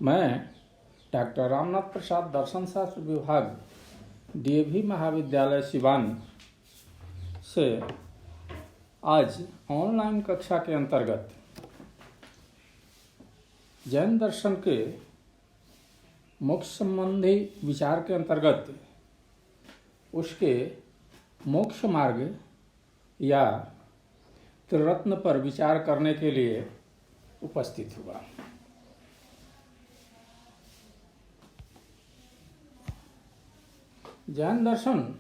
मैं डॉक्टर रामनाथ प्रसाद दर्शन शास्त्र विभाग डीएवी महाविद्यालय सिवान से आज ऑनलाइन कक्षा के अंतर्गत जैन दर्शन के मोक्ष संबंधी विचार के अंतर्गत उसके मोक्ष मार्ग या त्रिरत्न पर विचार करने के लिए उपस्थित हुआ। जैन दर्शन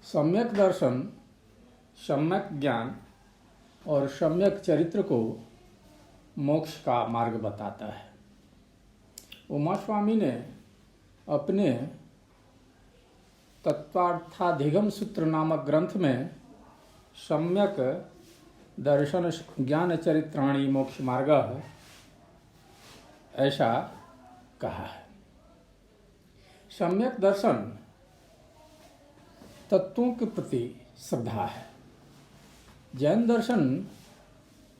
सम्यक दर्शन, सम्यक ज्ञान और सम्यक चरित्र को मोक्ष का मार्ग बताता है। उमा स्वामी ने अपने तत्वार्थाधिगम सूत्र नामक ग्रंथ में सम्यक दर्शन ज्ञान चरित्राणि मोक्ष मार्ग ऐसा कहा है। सम्यक दर्शन तत्वों के प्रति श्रद्धा है। जैन दर्शन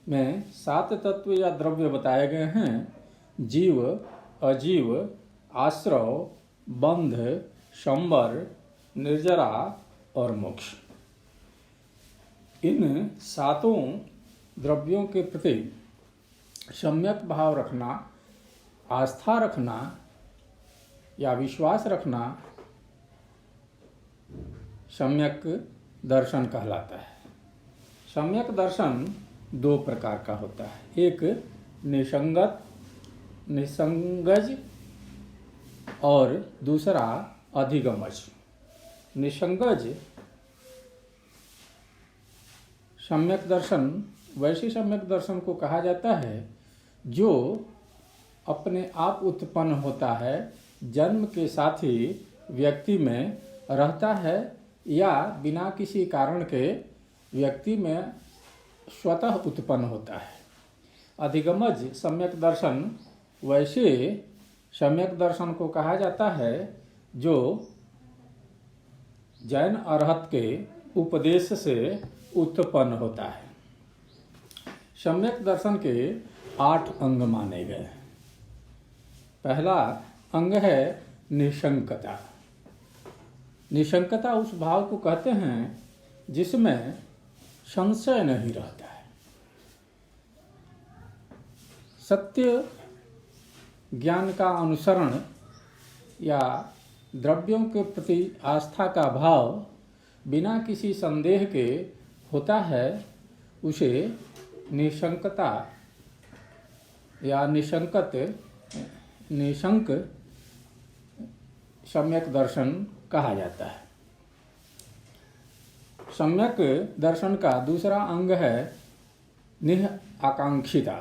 में 7 तत्व या द्रव्य बताए गए हैं: जीव, अजीव, आश्रव, बंध, संबर, निर्जरा और मोक्ष। इन 7 द्रव्यों के प्रति सम्यक भाव रखना, आस्था रखना या विश्वास रखना सम्यक दर्शन कहलाता है। सम्यक दर्शन 2 प्रकार का होता है। एक निसंगज और दूसरा अधिगमज। निसंगज सम्यक दर्शन वैसे सम्यक दर्शन को कहा जाता है जो अपने आप उत्पन्न होता है, जन्म के साथ ही व्यक्ति में रहता है या बिना किसी कारण के व्यक्ति में स्वतः उत्पन्न होता है। अधिगमज सम्यक दर्शन वैसे सम्यक दर्शन को कहा जाता है जो जैन अरहत के उपदेश से उत्पन्न होता है। सम्यक दर्शन के 8 अंग माने गए। पहला अंग है निशंकता। निशंकता उस भाव को कहते हैं जिसमें संशय नहीं रहता है। सत्य ज्ञान का अनुसरण या द्रव्यों के प्रति आस्था का भाव बिना किसी संदेह के होता है, उसे निशंकता या निशंक सम्यक दर्शन कहा जाता है। सम्यक दर्शन का दूसरा अंग है निह आकांक्षिता।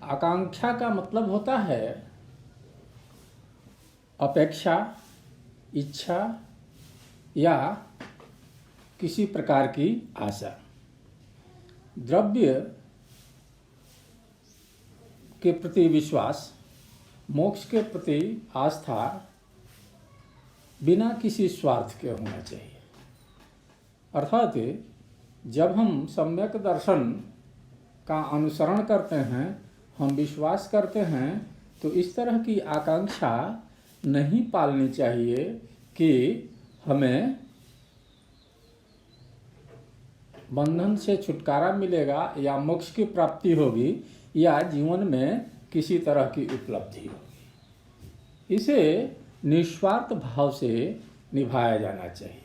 आकांक्षा का मतलब होता है अपेक्षा, इच्छा या किसी प्रकार की आशा। द्रव्य के प्रति विश्वास, मोक्ष के प्रति आस्था बिना किसी स्वार्थ के होना चाहिए। अर्थात जब हम सम्यक दर्शन का अनुसरण करते हैं, हम विश्वास करते हैं, तो इस तरह की आकांक्षा नहीं पालनी चाहिए कि हमें बंधन से छुटकारा मिलेगा या मोक्ष की प्राप्ति होगी या जीवन में किसी तरह की उपलब्धि होगी। इसे निस्वार्थ भाव से निभाया जाना चाहिए।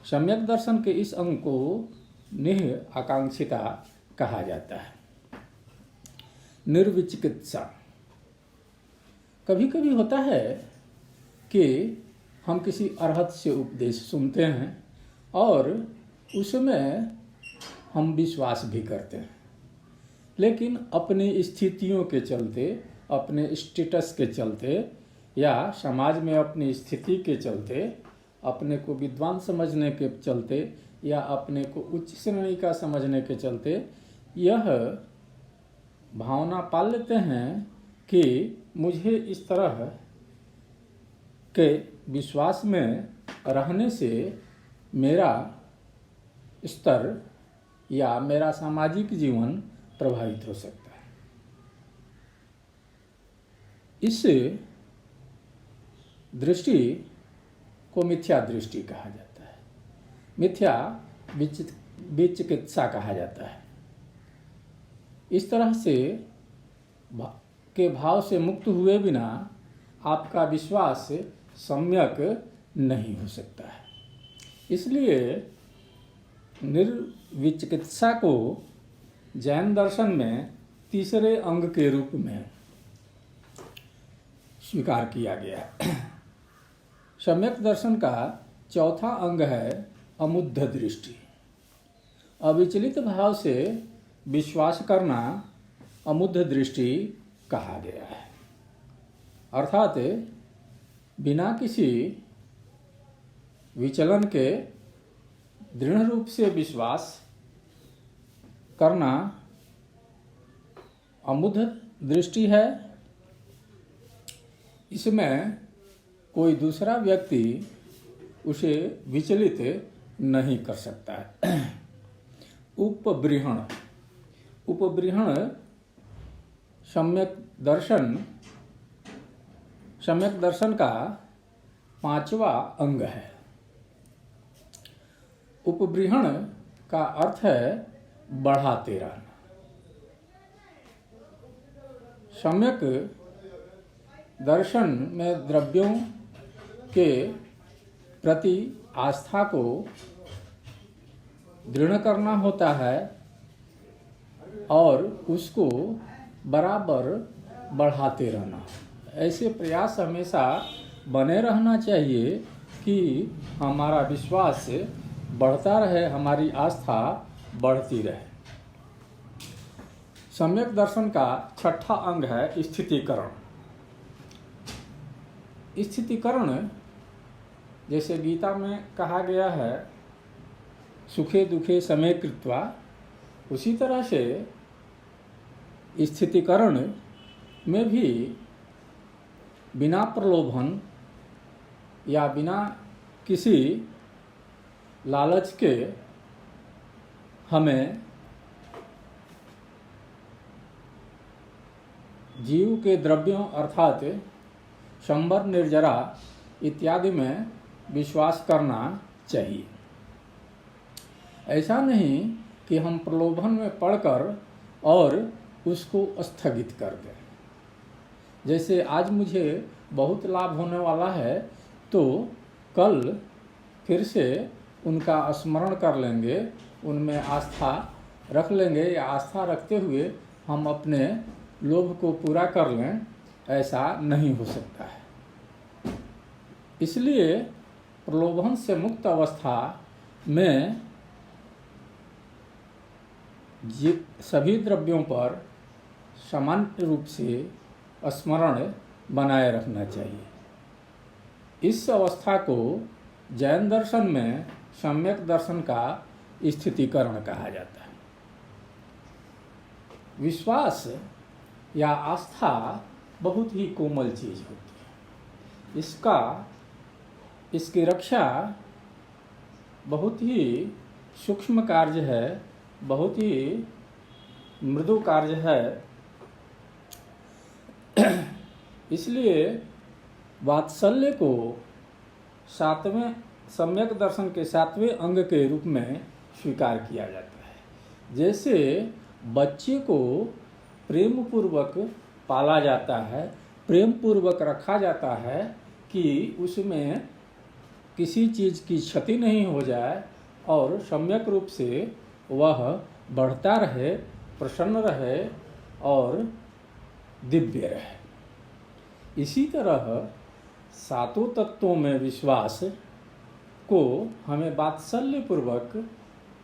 सम्यक दर्शन के इस अंग को निह आकांक्षिता कहा जाता है। निर्विचिकित्सा। कभी कभी होता है कि हम किसी अरहत से उपदेश सुनते हैं और उसमें हम विश्वास भी करते हैं, लेकिन अपनी स्थितियों के चलते, अपने स्टेटस के चलते या समाज में अपनी स्थिति के चलते, अपने को विद्वान समझने के चलते या अपने को उच्च श्रेणी का समझने के चलते यह भावना पाल लेते हैं कि मुझे इस तरह के विश्वास में रहने से मेरा स्तर या मेरा सामाजिक जीवन प्रभावित हो सकता है। इस दृष्टि को मिथ्या दृष्टि कहा जाता है, मिथ्या विचिकित्सा कहा जाता है। इस तरह से के भाव से मुक्त हुए बिना आपका विश्वास सम्यक नहीं हो सकता है। इसलिए निर्विचिकित्सा को जैन दर्शन में तीसरे अंग के रूप में स्वीकार किया गया है। सम्यक दर्शन का चौथा अंग है अमुद्ध दृष्टि। अविचलित भाव से विश्वास करना अमुद्ध दृष्टि कहा गया है, अर्थात बिना किसी विचलन के दृढ़ रूप से विश्वास करना अमुद्ध दृष्टि है। इसमें कोई दूसरा व्यक्ति उसे विचलित नहीं कर सकता है। उपबृहण सम्यक दर्शन का पांचवा अंग है। उपबृहण का अर्थ है बढ़ाते रहना। सम्यक दर्शन में द्रव्यों के प्रति आस्था को दृढ़ करना होता है और उसको बराबर बढ़ाते रहना। ऐसे प्रयास हमेशा बने रहना चाहिए कि हमारा विश्वास बढ़ता रहे, हमारी आस्था बढ़ती रहे। सम्यक दर्शन का छठा अंग है स्थितीकरण। स्थितीकरण जैसे गीता में कहा गया है सुखे दुखे समे कृत्वा, उसी तरह से स्थितीकरण में भी बिना प्रलोभन या बिना किसी लालच के हमें जीव के द्रव्यों अर्थात संवर निर्जरा इत्यादि में विश्वास करना चाहिए। ऐसा नहीं कि हम प्रलोभन में पड़कर और उसको स्थगित कर दें। जैसे आज मुझे बहुत लाभ होने वाला है तो कल फिर से उनका स्मरण कर लेंगे, उनमें आस्था रख लेंगे या आस्था रखते हुए हम अपने लोभ को पूरा कर लें, ऐसा नहीं हो सकता है। इसलिए प्रलोभन से मुक्त अवस्था में सभी द्रव्यों पर सामान्य रूप से स्मरण बनाए रखना चाहिए। इस अवस्था को जैन दर्शन में सम्यक दर्शन का स्थितीकरण कहा जाता है। विश्वास या आस्था बहुत ही कोमल चीज होती है। इसकी रक्षा बहुत ही सूक्ष्म कार्य है, बहुत ही मृदु कार्य है। इसलिए वात्सल्य को सातवें सम्यक दर्शन के सातवें अंग के रूप में स्वीकार किया जाता है। जैसे बच्चे को प्रेम पूर्वक पाला जाता है, प्रेम पूर्वक रखा जाता है कि उसमें किसी चीज़ की क्षति नहीं हो जाए और सम्यक रूप से वह बढ़ता रहे, प्रसन्न रहे और दिव्य रहे। इसी तरह सातों तत्वों में विश्वास को हमें वात्सल्य पूर्वक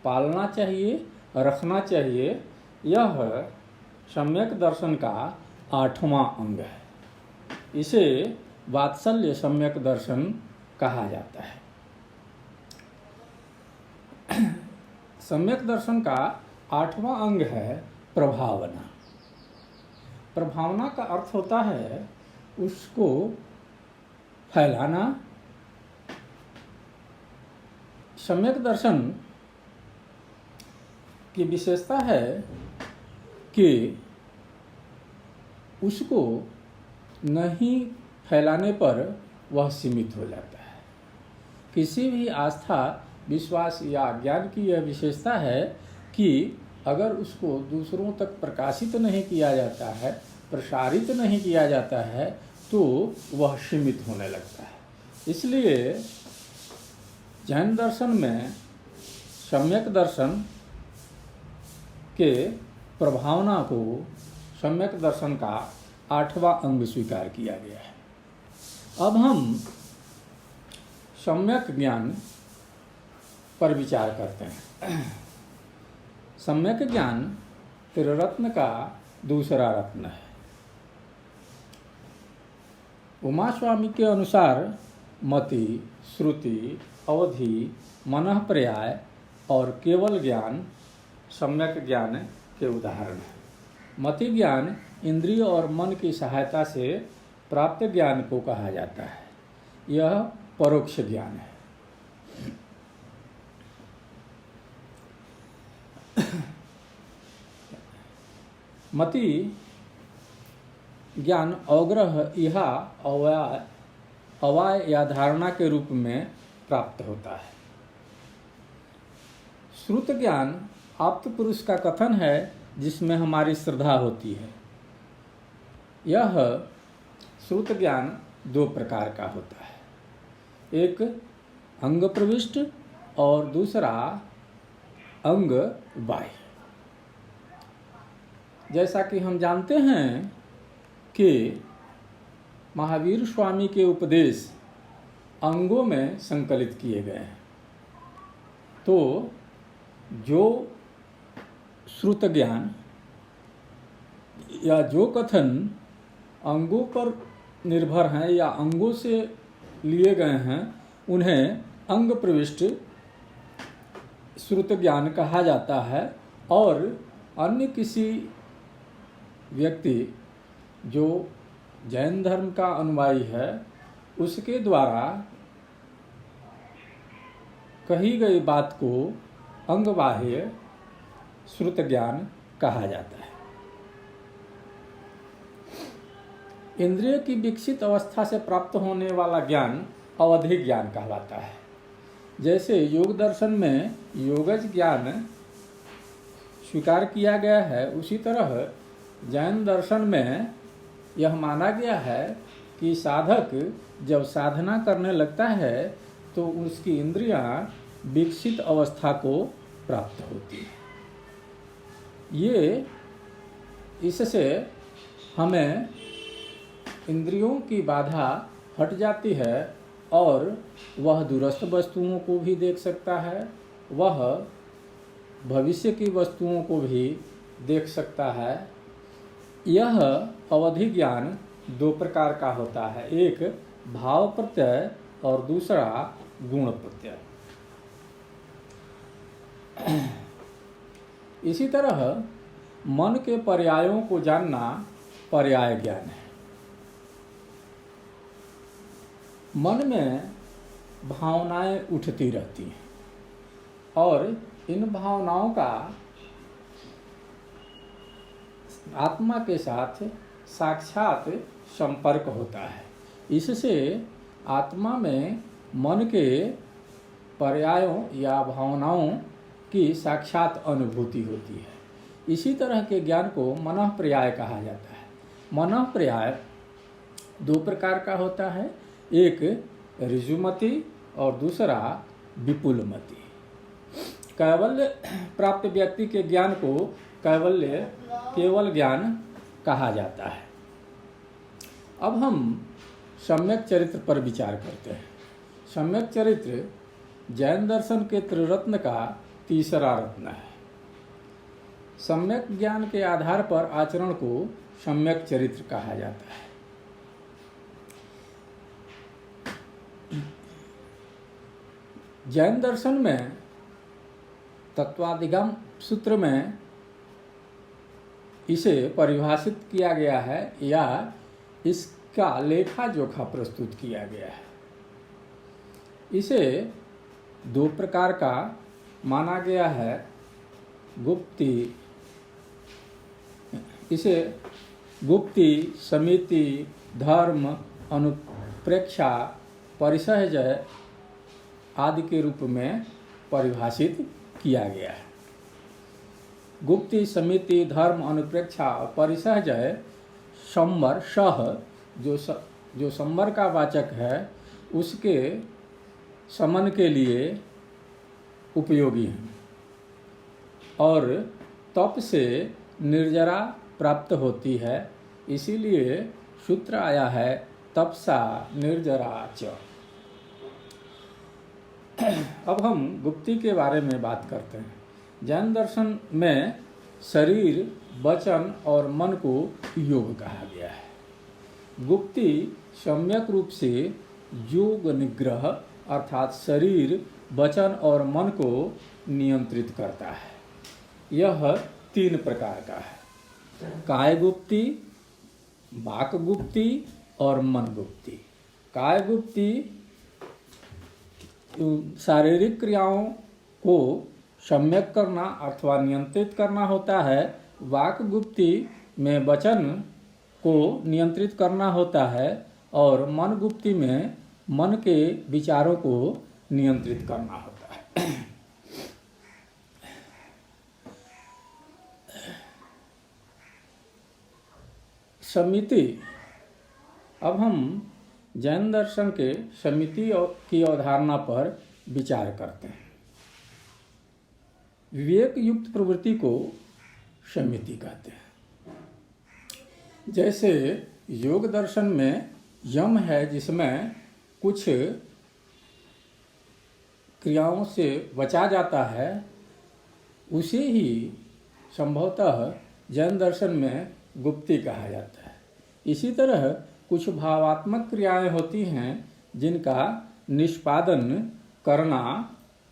पालना चाहिए, रखना चाहिए। यह सम्यक दर्शन का आठवां अंग है। इसे वात्सल्य सम्यक दर्शन कहा जाता है। सम्यक दर्शन का आठवां अंग है प्रभावना। प्रभावना का अर्थ होता है उसको फैलाना। सम्यक दर्शन की विशेषता है कि उसको नहीं फैलाने पर वह सीमित हो जाता है। किसी भी आस्था, विश्वास या ज्ञान की यह विशेषता है कि अगर उसको दूसरों तक प्रकाशित नहीं किया जाता है, प्रसारित नहीं किया जाता है, तो वह सीमित होने लगता है। इसलिए जैन दर्शन में सम्यक दर्शन के प्रभावना को सम्यक दर्शन का 8वां अंग स्वीकार किया गया है। अब हम सम्यक ज्ञान पर विचार करते हैं। सम्यक ज्ञान त्रिरत्न का दूसरा रत्न है। उमा स्वामी के अनुसार मति, श्रुति, अवधि, मनः पर्याय और केवल ज्ञान सम्यक ज्ञान के उदाहरण हैं। मति ज्ञान इंद्रिय और मन की सहायता से प्राप्त ज्ञान को कहा जाता है। यह परोक्ष ज्ञान है। मति ज्ञान अवग्रह, इहा, अवाय या धारणा के रूप में प्राप्त होता है। श्रुत ज्ञान आप्त पुरुष का कथन है जिसमें हमारी श्रद्धा होती है। यह श्रुत ज्ञान 2 प्रकार का होता है। एक अंग प्रविष्ट और दूसरा अंग बाह्य। जैसा कि हम जानते हैं कि महावीर स्वामी के उपदेश अंगों में संकलित किए गए हैं। तो जो श्रुत ज्ञान या जो कथन अंगों पर निर्भर हैं या अंगों से लिए गए हैं, उन्हें अंग प्रविष्ट श्रुत ज्ञान कहा जाता है। और अन्य किसी व्यक्ति जो जैन धर्म का अनुयायी है, उसके द्वारा कही गई बात को अंग बाह्य श्रुत ज्ञान कहा जाता है। इंद्रिय की विकसित अवस्था से प्राप्त होने वाला ज्ञान अवधि ज्ञान कहलाता है। जैसे योग दर्शन में योगज ज्ञान स्वीकार किया गया है, उसी तरह जैन दर्शन में यह माना गया है कि साधक जब साधना करने लगता है तो उसकी इंद्रियां विकसित अवस्था को प्राप्त होती है। ये इससे हमें इंद्रियों की बाधा हट जाती है और वह दूरस्थ वस्तुओं को भी देख सकता है, वह भविष्य की वस्तुओं को भी देख सकता है। यह अवधि ज्ञान 2 प्रकार का होता है, एक भाव प्रत्यय और दूसरा गुण प्रत्यय। इसी तरह मन के पर्यायों को जानना पर्याय ज्ञान है। मन में भावनाएं उठती रहती हैं और इन भावनाओं का आत्मा के साथ साक्षात संपर्क होता है। इससे आत्मा में मन के पर्यायों या भावनाओं की साक्षात अनुभूति होती है। इसी तरह के ज्ञान को मनः पर्याय कहा जाता है। मनः पर्याय 2 प्रकार का होता है, एक ऋजुमति और दूसरा विपुलमति। कैवल्य प्राप्त व्यक्ति के ज्ञान को केवल ज्ञान कहा जाता है। अब हम सम्यक चरित्र पर विचार करते हैं। सम्यक चरित्र जैन दर्शन के त्रिरत्न का तीसरा रत्न है। सम्यक ज्ञान के आधार पर आचरण को सम्यक चरित्र कहा जाता है। जैन दर्शन में तत्वाधिगम सूत्र में इसे परिभाषित किया गया है या इसका लेखा जोखा प्रस्तुत किया गया है। इसे 2 प्रकार का माना गया है। गुप्ती, इसे गुप्ती, समिति, धर्म, अनुप्रेक्षा, परिसहजय आदि के रूप में परिभाषित किया गया है। गुप्ती, समिति, धर्म, अनुप्रेक्षा, परिसहजय संवर सह जो संवर का वाचक है उसके समन के लिए उपयोगी हैं और तप से निर्जरा प्राप्त होती है, इसीलिए सूत्र आया है तपसा निर्जरा च। अब हम गुप्ती के बारे में बात करते हैं। जैन दर्शन में शरीर, वचन और मन को योग कहा गया है। गुप्ती सम्यक रूप से योग निग्रह अर्थात शरीर, वचन और मन को नियंत्रित करता है। यह 3 प्रकार का है: काय गुप्ती, वाक गुप्ती और मन गुप्ती। काय गुप्ती शारीरिक क्रियाओं को सम्यक करना अथवा नियंत्रित करना होता है। वाक गुप्ती में वचन को नियंत्रित करना होता है और मन गुप्ती में मन के विचारों को नियंत्रित करना होता है। समिति। अब हम जैन दर्शन के समिति की अवधारणा पर विचार करते हैं। विवेक युक्त प्रवृत्ति को समिति कहते हैं। जैसे योग दर्शन में यम है जिसमें कुछ क्रियाओं से बचा जाता है, उसे ही संभवतः जैन दर्शन में गुप्ती कहा जाता है। इसी तरह कुछ भावात्मक क्रियाएं होती हैं जिनका निष्पादन करना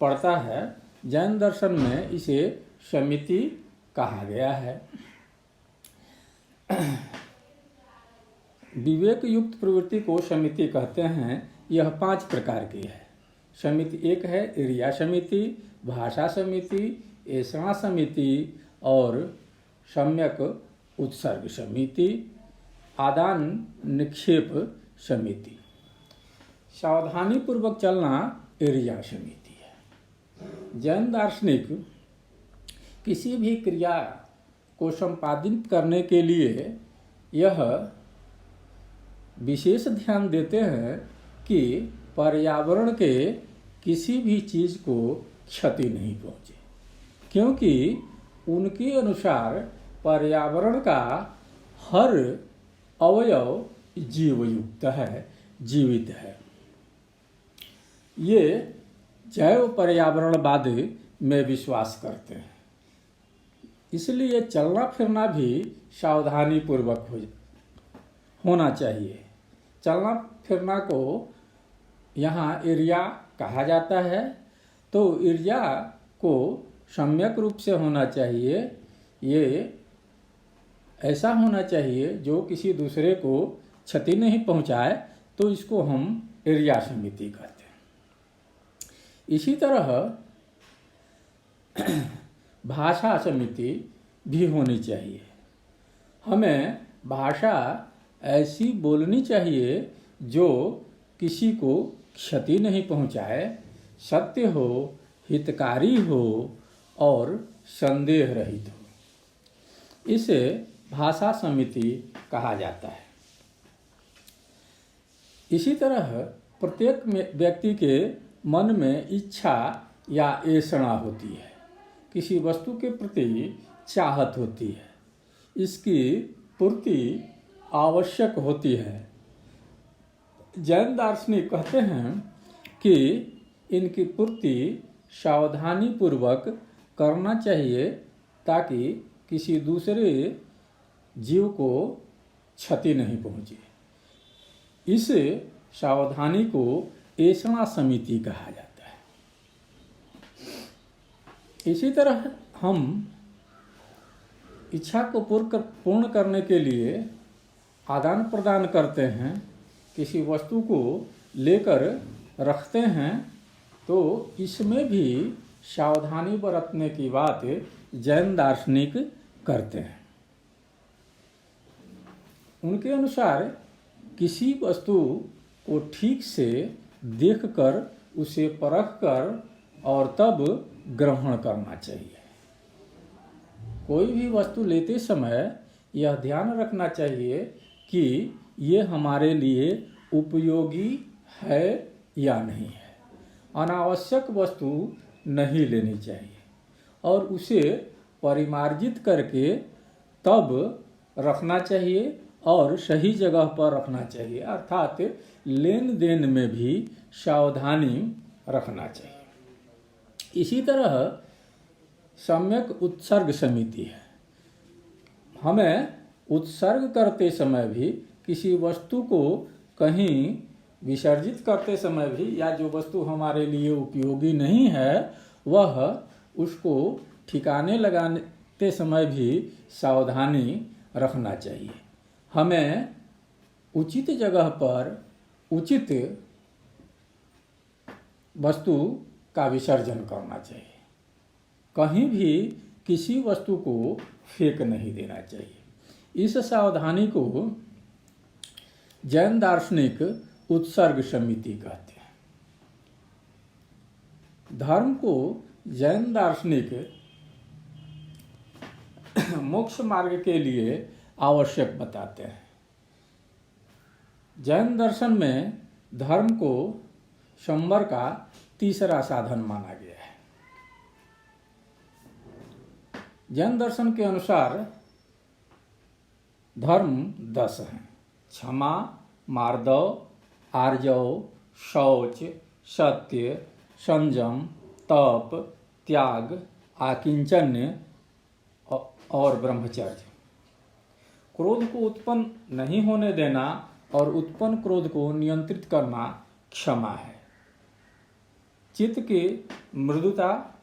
पड़ता है, जैन दर्शन में इसे समिति कहा गया है। विवेक युक्त प्रवृत्ति को समिति कहते हैं। यह 5 प्रकार की है। समिति 1 है क्रिया समिति, भाषा समिति, ऐषणा समिति और सम्यक उत्सर्ग समिति, आदान निक्षेप समिति। सावधानी पूर्वक चलना क्रिया समिति है। जैन दार्शनिक किसी भी क्रिया को संपादित करने के लिए यह विशेष ध्यान देते हैं कि पर्यावरण के किसी भी चीज़ को क्षति नहीं पहुँचे, क्योंकि उनके अनुसार पर्यावरण का हर अवयव जीवयुक्त है, जीवित है। ये जैव पर्यावरणवाद में विश्वास करते हैं, इसलिए चलना फिरना भी सावधानी पूर्वक होना चाहिए। चलना फिरना को यहाँ एरिया कहा जाता है, तो एरिया को सम्यक रूप से होना चाहिए। ये ऐसा होना चाहिए जो किसी दूसरे को क्षति नहीं पहुँचाए, तो इसको हम एरिया समिति कहते हैं। इसी तरह भाषा समिति भी होनी चाहिए। हमें भाषा ऐसी बोलनी चाहिए जो किसी को क्षति नहीं पहुँचाए, सत्य हो, हितकारी हो और संदेह रहित हो। इसे भाषा समिति कहा जाता है। इसी तरह प्रत्येक व्यक्ति के मन में इच्छा या ऐषणा होती है, किसी वस्तु के प्रति चाहत होती है, इसकी पूर्ति आवश्यक होती है। जैन दार्शनिक कहते हैं कि इनकी पूर्ति सावधानी पूर्वक करना चाहिए ताकि किसी दूसरे जीव को क्षति नहीं पहुँचे। इस सावधानी को ऐषणा समिति कहा जाता है। इसी तरह हम इच्छा को पूर्ण करने के लिए आदान प्रदान करते हैं, किसी वस्तु को लेकर रखते हैं, तो इसमें भी सावधानी बरतने की बात जैन दार्शनिक करते हैं। उनके अनुसार किसी वस्तु को ठीक से देखकर, उसे परखकर और तब ग्रहण करना चाहिए। कोई भी वस्तु लेते समय यह ध्यान रखना चाहिए कि ये हमारे लिए उपयोगी है या नहीं है। अनावश्यक वस्तु नहीं लेनी चाहिए और उसे परिमार्जित करके तब रखना चाहिए और सही जगह पर रखना चाहिए, अर्थात लेन देन में भी सावधानी रखना चाहिए। इसी तरह सम्यक उत्सर्ग समिति है। हमें उत्सर्ग करते समय भी, किसी वस्तु को कहीं विसर्जित करते समय भी, या जो वस्तु हमारे लिए उपयोगी नहीं है वह उसको ठिकाने लगाते समय भी सावधानी रखना चाहिए। हमें उचित जगह पर उचित वस्तु का विसर्जन करना चाहिए। कहीं भी किसी वस्तु को फेंक नहीं देना चाहिए। इस सावधानी को जैन दार्शनिक उत्सर्ग समिति कहते हैं। धर्म को जैन दार्शनिक मोक्ष मार्ग के लिए आवश्यक बताते हैं। जैन दर्शन में धर्म को संवर का तीसरा साधन माना गया है। जैन दर्शन के अनुसार धर्म 10 हैं: क्षमा, मार्दव, आर्जव, शौच, सत्य, संयम, तप, त्याग, आकिंचन्य और ब्रह्मचर्य। क्रोध को उत्पन्न नहीं होने देना और उत्पन्न क्रोध को नियंत्रित करना क्षमा है। चित्त की मृदुता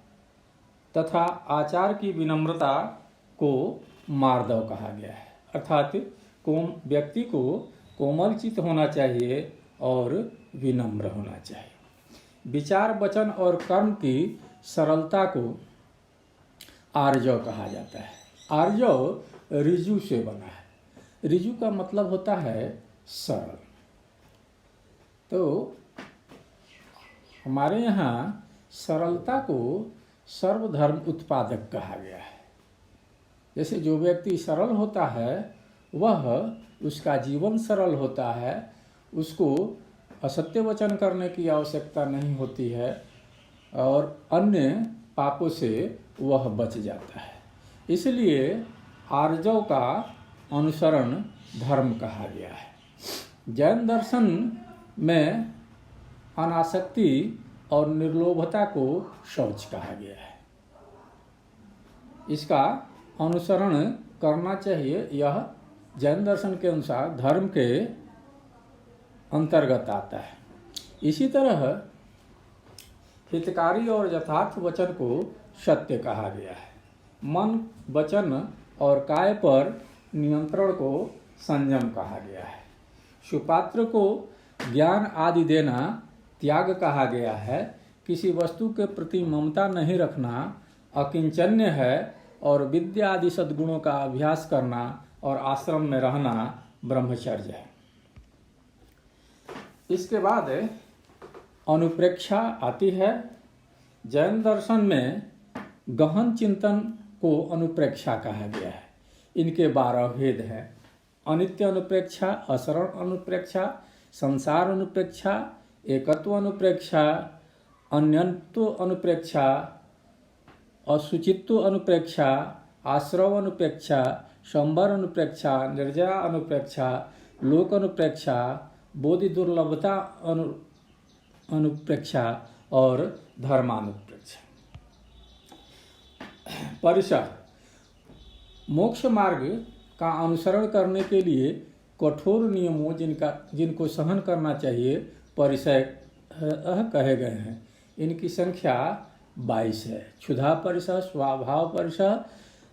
तथा आचार की विनम्रता को मार्दव कहा गया है, अर्थात व्यक्ति को कोमल चित्त होना चाहिए और विनम्र होना चाहिए। विचार, वचन और कर्म की सरलता को आर्जव कहा जाता है। आर्जव ऋजु से बना है। ऋजु का मतलब होता है सरल। तो हमारे यहाँ सरलता को सर्वधर्म उत्पादक कहा गया है। जैसे जो व्यक्ति सरल होता है वह, उसका जीवन सरल होता है, उसको असत्य वचन करने की आवश्यकता नहीं होती है और अन्य पापों से वह बच जाता है। इसलिए आर्जव का अनुसरण धर्म कहा गया है। जैन दर्शन में अनासक्ति और निर्लोभता को शौच कहा गया है। इसका अनुसरण करना चाहिए। यह जैन दर्शन के अनुसार धर्म के अंतर्गत आता है। इसी तरह हितकारी और यथार्थ वचन को सत्य कहा गया है। मन, वचन और काय पर नियंत्रण को संयम कहा गया है। सुपात्र को ज्ञान आदि देना त्याग कहा गया है। किसी वस्तु के प्रति ममता नहीं रखना अकिंचन्य है और विद्या आदि सद्गुणों का अभ्यास करना और आश्रम में रहना ब्रह्मचर्य है। इसके बाद अनुप्रेक्षा आती है। जैन दर्शन में गहन चिंतन को अनुप्रेक्षा कहा गया है। इनके 12 भेद हैं: अनित्य अनुप्रेक्षा, असरण अनुप्रेक्षा, संसार अनुप्रेक्षा, एकत्व अनुप्रेक्षा, अन्यत्व अनुप्रेक्षा, असुचित्व अनुप्रेक्षा, आश्रव अनुप्रेक्षा, संवर अनुप्रेक्षा, निर्जरा अनुप्रेक्षा, लोक अनुप्रेक्षा, बोधि दुर्लभता अनुप्रेक्षा और धर्मानुप्रेक्षा। परिसर मोक्ष मार्ग का अनुसरण करने के लिए कठोर नियमों जिनको सहन करना चाहिए परिसय कहे गए हैं। इनकी संख्या 22 है। क्षुधा परिसर, स्वभाव परिसर,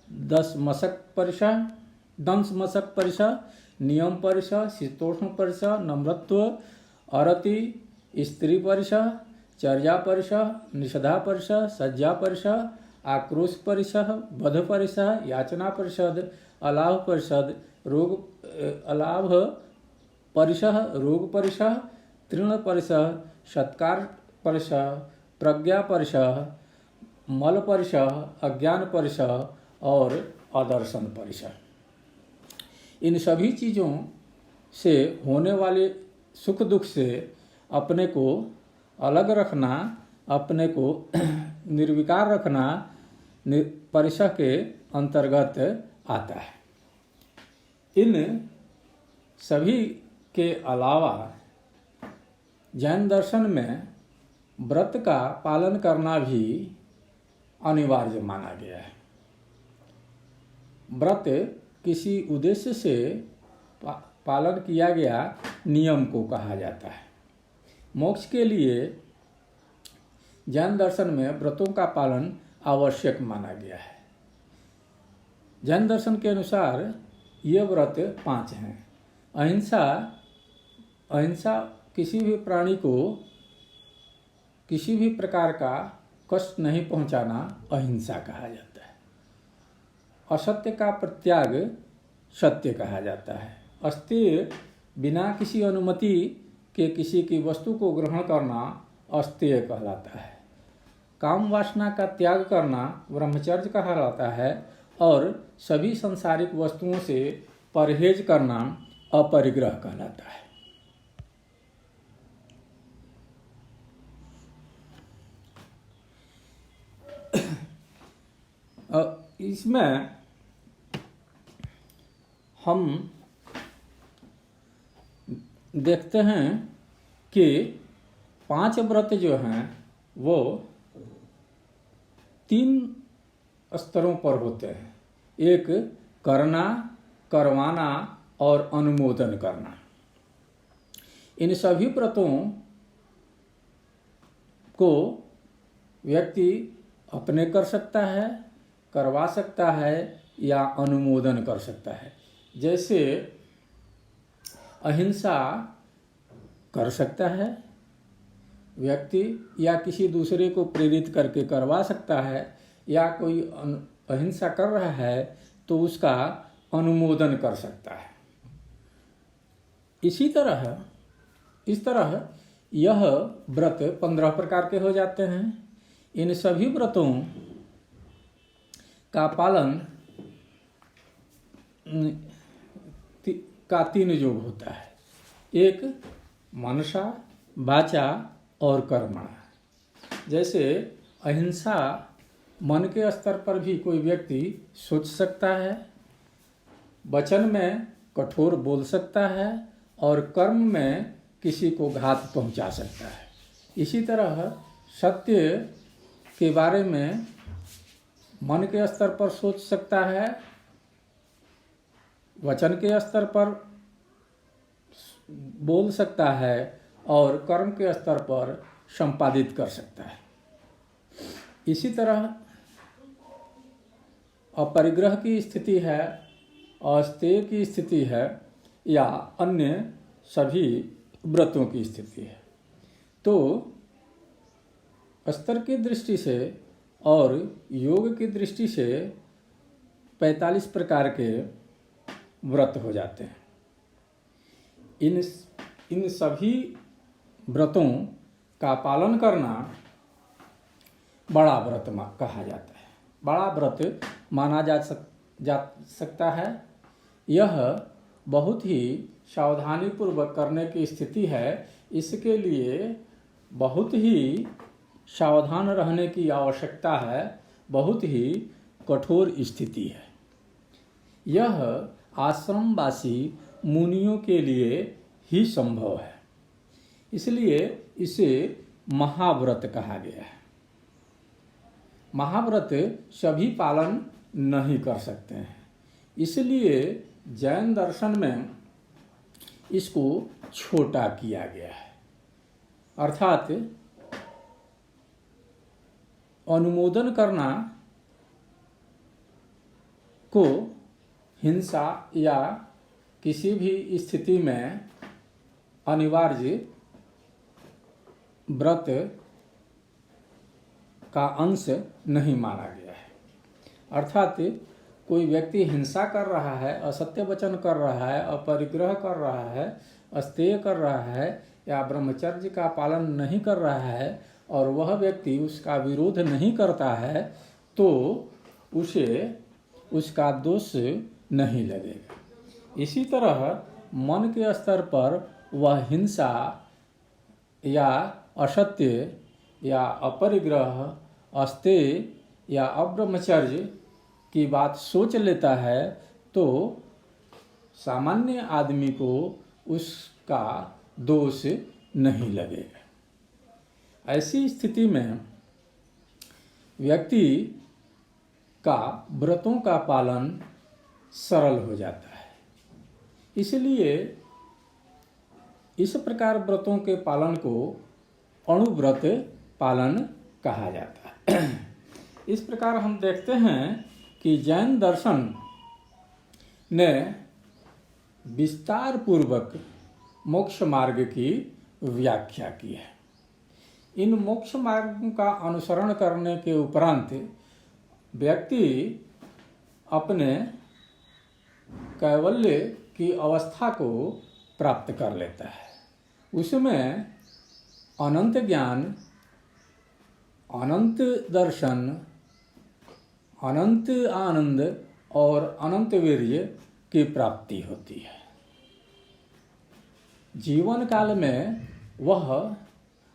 दंश मशक परिसर, नियम परिसर, शीतोष्ण परिसर, नम्रत्व, अरति, स्त्री परिसर, चर्या परिसर, निषधा परिसर, सज्जा परिसर, आक्रोश परिसह, वध परिसह, याचना परिषद, अलाभ परिषद, अलाभ परिसह, रोग परिसह, तृण परिसह, सत्कार परिसह, प्रज्ञा परिसह, मल परिसह, अज्ञान परिसह और अदर्शन परिसह। इन सभी चीज़ों से होने वाले सुख दुख से अपने को अलग रखना, अपने को निर्विकार रखना परिसह के अंतर्गत आता है। इन सभी के अलावा जैन दर्शन में व्रत का पालन करना भी अनिवार्य माना गया है। व्रत किसी उद्देश्य से पालन किया गया नियम को कहा जाता है। मोक्ष के लिए जैन दर्शन में व्रतों का पालन आवश्यक माना गया है। जैन दर्शन के अनुसार ये व्रत 5 हैं। अहिंसा किसी भी प्राणी को किसी भी प्रकार का कष्ट नहीं पहुंचाना अहिंसा कहा जाता है। असत्य का परित्याग सत्य कहा जाता है। अस्तेय बिना किसी अनुमति के किसी की वस्तु को ग्रहण करना अस्तेय कहलाता है। काम वासना का त्याग करना ब्रह्मचर्य कहलाता है और सभी सांसारिक वस्तुओं से परहेज करना अपरिग्रह कहलाता है। इसमें हम देखते हैं कि 5 व्रत जो हैं वो 3 स्तरों पर होते हैं। एक करना, करवाना और अनुमोदन करना। इन सभी व्रतों को व्यक्ति अपने कर सकता है, करवा सकता है या अनुमोदन कर सकता है। जैसे अहिंसा कर सकता है व्यक्ति, या किसी दूसरे को प्रेरित करके करवा सकता है, या कोई अहिंसा कर रहा है तो उसका अनुमोदन कर सकता है। इस तरह यह व्रत 15 प्रकार के हो जाते हैं। इन सभी व्रतों का पालन का 3 योग होता है। एक मनसा, वाचा और कर्मणा। जैसे अहिंसा मन के स्तर पर भी कोई व्यक्ति सोच सकता है, वचन में कठोर बोल सकता है और कर्म में किसी को घात पहुंचा सकता है। इसी तरह सत्य के बारे में मन के स्तर पर सोच सकता है, वचन के स्तर पर बोल सकता है और कर्म के स्तर पर संपादित कर सकता है। इसी तरह अपरिग्रह की स्थिति है, अस्तेय की स्थिति है या अन्य सभी व्रतों की स्थिति है। तो स्तर की दृष्टि से और योग की दृष्टि से 45 प्रकार के व्रत हो जाते हैं। इन सभी व्रतों का पालन करना बड़ा व्रत कहा जाता है। बड़ा व्रत माना जा सकता है। यह बहुत ही सावधानी पूर्वक करने की स्थिति है। इसके लिए बहुत ही सावधान रहने की आवश्यकता है, बहुत ही कठोर स्थिति है। यह आश्रमवासी मुनियों के लिए ही संभव है, इसलिए इसे महाव्रत कहा गया है। महाव्रत सभी पालन नहीं कर सकते हैं, इसलिए जैन दर्शन में इसको छोटा किया गया है। अर्थात अनुमोदन करना को हिंसा या किसी भी स्थिति में अनिवार्य व्रत का अंश नहीं माना गया है। अर्थात कोई व्यक्ति हिंसा कर रहा है, असत्य वचन कर रहा है, अपरिग्रह कर रहा है, अस्तेय कर रहा है या ब्रह्मचर्य का पालन नहीं कर रहा है और वह व्यक्ति उसका विरोध नहीं करता है तो उसे उसका दोष नहीं लगेगा। इसी तरह मन के स्तर पर वह हिंसा या असत्य या अपरिग्रह, अस्तेय या अब्रह्मचर्य की बात सोच लेता है तो सामान्य आदमी को उसका दोष नहीं लगेगा। ऐसी स्थिति में व्यक्ति का व्रतों का पालन सरल हो जाता है। इसलिए इस प्रकार व्रतों के पालन को अणुव्रत पालन कहा जाता है। इस प्रकार हम देखते हैं कि जैन दर्शन ने विस्तार पूर्वक मोक्ष मार्ग की व्याख्या की है। इन मोक्ष मार्गों का अनुसरण करने के उपरांत व्यक्ति अपने कैवल्य की अवस्था को प्राप्त कर लेता है। उसमें अनंत ज्ञान, अनंत दर्शन, अनंत आनंद और अनंत वीर्य की प्राप्ति होती है। जीवन काल में वह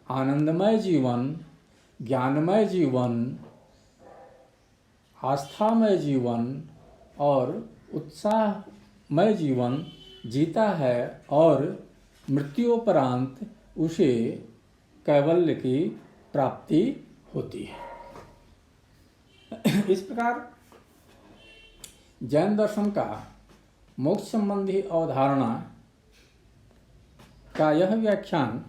आनंदमय जीवन, ज्ञानमय जीवन, आस्थामय जीवन और उत्साहमय जीवन जीता है और मृत्योपरांत उसे कैवल्य की प्राप्ति होती है। इस प्रकार जैन दर्शन का मोक्ष संबंधी अवधारणा का यह व्याख्यान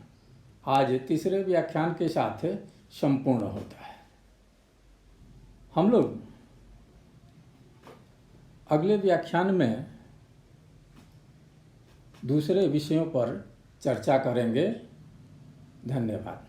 आज तीसरे व्याख्यान के साथ संपूर्ण होता है। हम लोग अगले व्याख्यान में दूसरे विषयों पर चर्चा करेंगे। धन्यवाद।